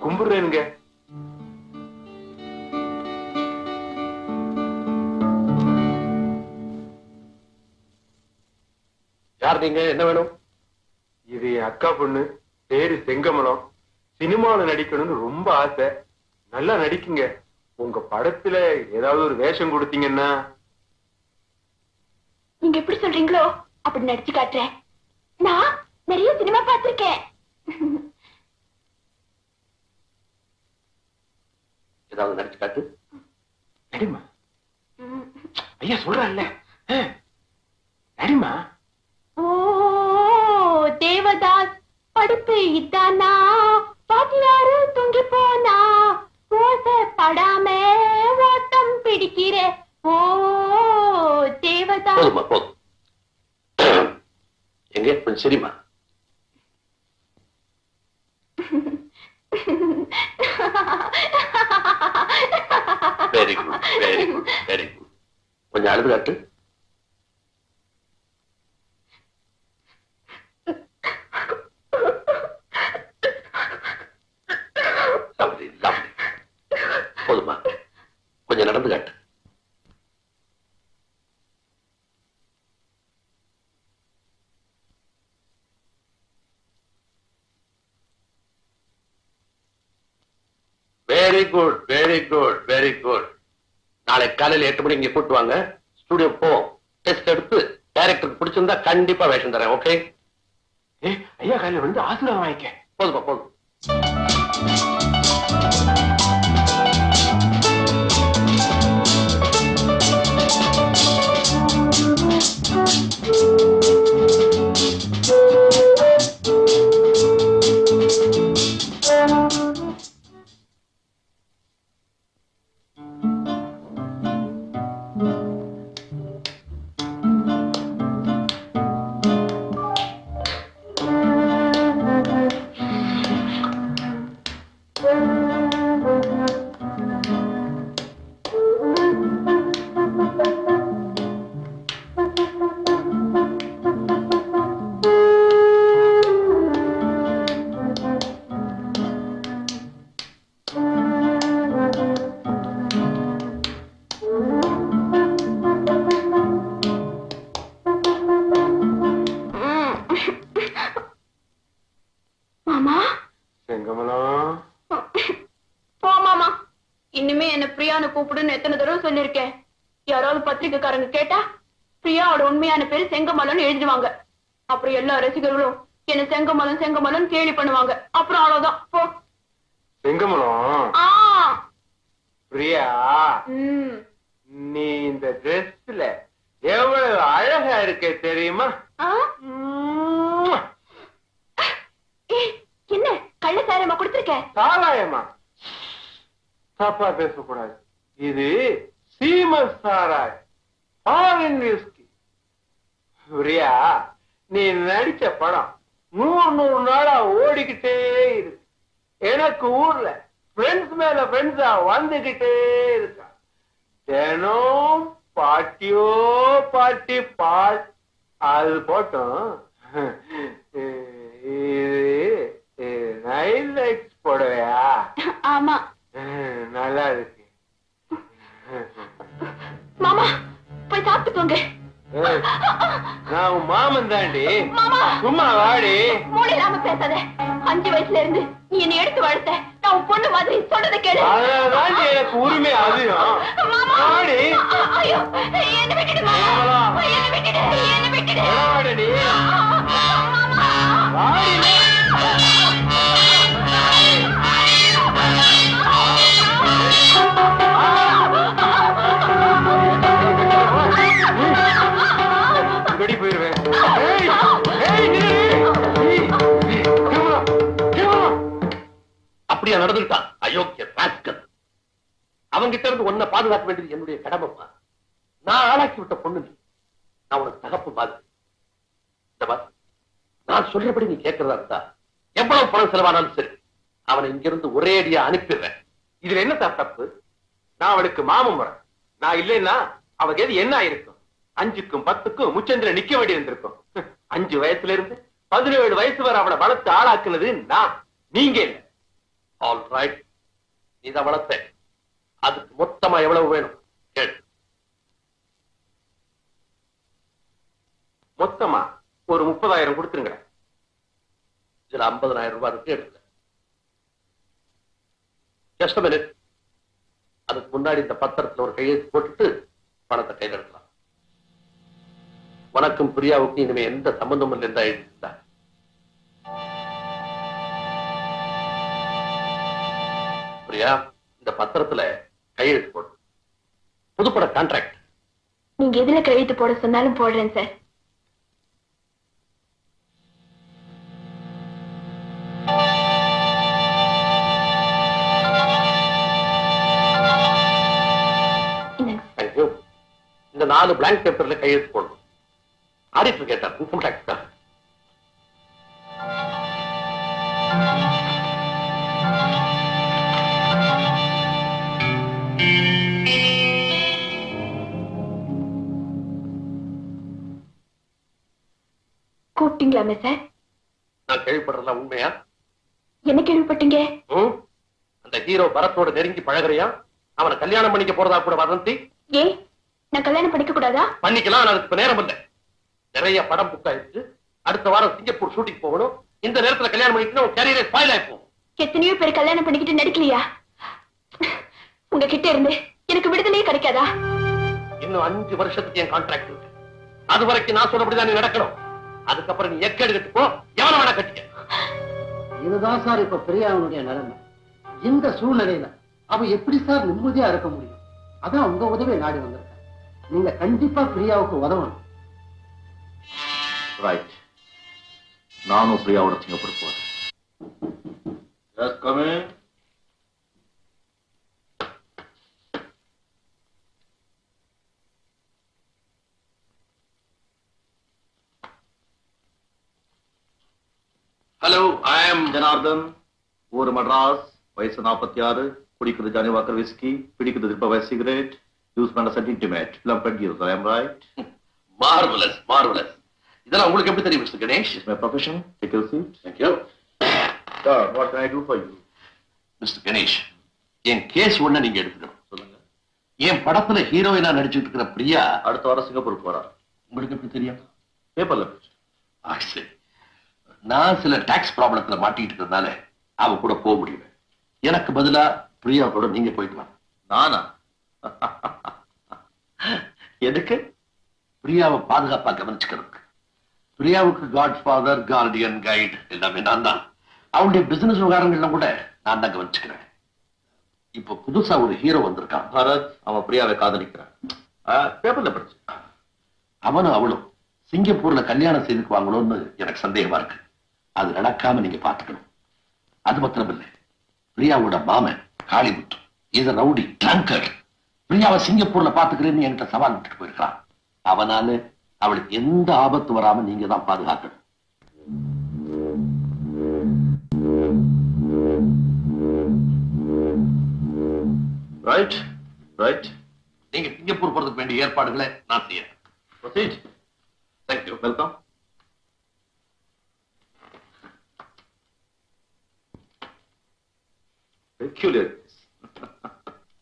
கும்பிடுறேனுங்க. யார் நீங்க? என்ன வேணும்? இது என் அக்கா பொண்ணு, பேரு செங்கமலம். சினிமாவில நடிக்கணும்னு ரொம்ப ஆசை. நல்லா நடிக்குங்க. உங்க படத்துல ஏதாவது ஒரு வேஷம் கொடுத்தீங்கன்னா. நீங்க எப்படி சொல்றீங்களோ அப்படி நடிச்சு காட்டுறேன். நான் நிறைய சினிமா பார்த்திருக்கேன். ஏதாவது நடிச்சு காட்டு. நடிமா. ஐயா சொல்றல்ல, நடிமா. ஓ தேவதாஸ் படுப்பு இதானா, பாத்தியாரு தூங்கி போனா, ஓசை படாம ஓட்டம் பிடிக்கிற. ஓ தேவதாஸ். போதுமா போதும். எங்க கொஞ்சம் சரிமா. Very good very good very good. கொஞ்சம் அழுது காட்டு. போதுமா, கொஞ்சம் நடந்து காட்டு. Very good very good very good. நாளை காலையில் 8 மணிக்கு இங்க கூட்டு வாங்க. ஸ்டுடியோ போ, டெஸ்ட் எடுத்து டைரக்டருக்கு பிடிச்சிருந்தா கண்டிப்பா வேஷம் தரேன். ஓகே? ஐயா காலையில வந்து ஆசீர்வாதம் வாங்கிக்க. போதுமா போதும். கூப்பிடுன்னு எத்தனை தடவை சொல்லிருக்கேன். யாராவது பத்திரிக்கைக்காரங்க கேட்டா பிரியாவோட உண்மையான பேரு செங்கமலன் எழுதுவாங்க. அப்புறம் எல்லா ரசிகர்களும் என்ன செங்கமலன் செங்கமலன் கேலி பண்ணுவாங்க. அப்புறம் அவ்வளவுதான். போ. செங்கமலம். பிரியா, நீ இந்த ட்ரெஸ்ல எவ்வளவு அழகா இருக்க தெரியுமா? என்ன கள்ள சாராயமா கொடுத்திருக்க? சாராயமா? தப்பா பேசக்கூடாது. இது சீம சாராய், ஃபாரின் விஸ்கி. பிரியா, நீ நடிச்ச படம் 100 நாளா ஓடிக்கிட்டே இருக்கு. எனக்கு ஊர்ல ஃப்ரெண்ட்ஸ் மேல ஃப்ரெண்ட்ஸா வந்துகிட்டே இருக்கா. தினம் பாட்டியோ பாட்டி பாட். அது போட்டோம். இது நைல் லைட்ஸ் போடவையா? ஆமா. நல்லா இருக்கு. மாமா போய் சாப்பிட்டுக்கோங்க. நான் உன் மாமன் தாண்டி. சும்மா வாடி. மூளை இல்லாம பேசாத. 5 வயசுல இருந்து நீ என்னை எடுத்து வளர்த்த. நான் உன் பொண்ணு மாதிரி சொல்றதை கேளு. அதனாலதான் எனக்கு உரிமை அதிகம். வாடி. ஐயோ என்ன விட்டுடுமா, என்ன விட்டுடு, என்ன விட்டுடு. வாடி வாடி. வெடி போயிருவேன். அப்படியா நடந்துட்டான் அயோக்கிய ராஸ்கல். அவங்கிட்ட இருந்து உன்னை பாதுகாக்க வேண்டியது என்னுடைய கடமைப்பா. நான் ஆளாக்கி விட்ட பொண்ணு நீ. நான் உனக்கு தகப்பு பாது. நான் சொல்றபடி நீ கேட்கறதா இருந்தா எவ்வளவு பணம் செலவானாலும் சரி, அவனை இங்கிருந்து ஒரே அடியா அனுப்பிடுறேன். இதுல என்ன தப்பு? நான் அவளுக்கு மாமன் முறை. நான் இல்லைன்னா அவக்கு எது என்ன ஆயிருக்கும்? 5க்கும் 10க்கும் முச்சந்திர நிக்க வேண்டி இருந்திருக்கும். 5 வயசுல இருந்து 17 வயசு வரை அவளை வளர்த்து ஆளாக்குனது நான், நீங்க இல்ல. ஆல் ரைட், நீதான் வளர்த்த. அதுக்கு மொத்தமா எவ்வளவு வேணும் கேள். மொத்தமா ஒரு 30,000 கொடுத்துருங்க. இதுல 50,000 ரூபாய் இருக்கு, எடுத்துக்க. Just minute. அதுக்கு முன்னாடி இந்த பத்திரத்துல ஒரு கையெழுத்து போட்டுட்டு பணத்தை கையில் எடுக்கலாம். உனக்கும் பிரியாவுக்கும் இனிமே எந்த சம்பந்தமும் இருந்தா எழுதிருந்தா. பிரியா, இந்த பத்திரத்துல கையெழுத்து போடு. புதுப்பட கான்ட்ராக்ட். நீங்க எதுல கையெழுத்து போட சொன்னாலும் போடுறேன் சார். தேங்க்யூ. இந்த 4 பிளாங்க் பேப்பர்ல கையெழுத்து போடணும். ஆடிட்டர் கேட்டார், இன்கம் டாக்ஸ் தான். கூப்பிட்டீங்களாமே சார்? நான் கேள்விப்படுறதெல்லாம் உண்மையா? என்ன கேள்விப்பட்டீங்க? அந்த ஹீரோ பரத்தோட நெருங்கி பழகுறியா? அவனை கல்யாணம் பண்ணிக்க போறதா கூட வதந்தி. ஏ, நான் கல்யாணம் பண்ணிக்க கூடாதா? பண்ணிக்கலாம், ஆனா அதுக்கு நேரம் இல்ல. நிறைய படம் புக் ஆயிடுச்சு. அடுத்த வாரம் சிங்கப்பூர் ஷூட்டிங் போகணும். இந்த நேரத்துல கல்யாணம் பண்ணிட்டு உன் கேரியரே ஸ்பாயில் ஆயிப்போம். எத்தனையோ பேர் கல்யாணம் பண்ணிக்கிட்டு நடிக்கலையா? உங்ககிட்ட இருந்து எனக்கு விடுதலையே கிடைக்காதா? இன்னும் 5 வருஷத்துக்கு என் கான்ட்ராக்ட் இருக்கு. அது வரைக்கும் நான் சொல்லபடிதான் நீ நடக்கணும். அதுக்கப்புறம் நீ எக்கேடு கட்டுப்போ, எவனை வேணா கட்டிக்க. இதுதான் சார் இப்ப பிரியாவுடைய நிலைமை. இந்த சூழ்நிலையில அவ எப்படி சார் நிம்மதியா இருக்க முடியும்? அதான் உங்க உதவியை நாடி வந்திருக்கேன். நீங்க கண்டிப்பா பிரியாவுக்கு உதவணும். ரைட், நானும் பிரியாவோட சிங்கப்பூர் போறேன். ஹலோ, ஐ ஆம் ஜனார்தன். ஊர் மட்ராஸ், வயசு 46, குடிக்கிறது ஜானி வாக்கர் விஸ்கி, பிடிக்கிறது திருப்ப சிகரெட், யூஸ் பண்ண செட் இன்டிமேட், எல்லாம் bet I am right? Marvellous, marvellous. இதெல்லாம் உங்களுக்கு எப்படி தெரியும் mister Ganesh? It's my profession. Take your seat. Thank you. Sir, what can I do for you? Mister Ganesh, என் கேஸ் ஒண்ணு நீங்க எடுத்துக்கணும். சொல்லுங்க. என் படத்துல ஹீரோயினா நடிச்சுட்டு இருக்கிற பிரியா அடுத்த வாரம் சிங்கப்பூர் போறா. உங்களுக்கு எப்படி தெரியும்? பேப்பர்ல சரி. நான் சில டாக்ஸ் ப்ராப்ளத்துல மாட்டிட்டு இருக்கிறதுனால அவ கூட போக முடியல. எனக்கு பதிலா பிரியா கூட நீங்க போயிட்டு வாங்க. நானா? எதுக்கு? பிரியாவை பாதுகாப்பா கவனிச்சுக்கிறதுக்கு. பிரியாவுக்கு காட் ஃபாதர், கார்டியன், கைடு எல்லாமே நான் தான். அவனுடைய பிசினஸ் விவகாரங்கள்லாம் கூட நான் தான் கவனிச்சுக்கிறேன். இப்போ புதுசா ஒரு ஹீரோ வந்திருக்கான், பரத். அவன் பிரியாவை காதலிக்கிறான். பேப்பர்ல படிச்சு. அவனும் அவளும் சிங்கப்பூர்ல கல்யாணம் செய்துக்குவாங்களோன்னு எனக்கு சந்தேகமா இருக்கு. அது நடக்காம நீங்க பாத்துக்கணும். அது மாத்திரம் இல்லை, பிரியாவோட மாமன் காளிமுத்து இஸ் ரவுடி ட்ரங்கர். பிரியாவை சிங்கப்பூர்ல பாத்துக்கிறேன்னு என்கிட்ட சவால் விட்டுட்டு போயிருக்கான். அவனால அவளுக்கு எந்த ஆபத்து வராம நீங்க தான் பாதுகாக்கணும். Right, right. நீங்க சிங்கப்பூர் போறதுக்கு வேண்டிய ஏற்பாடுகளை நான் செய்யறேன். Proceed. Thank you. Welcome. Peculiar case.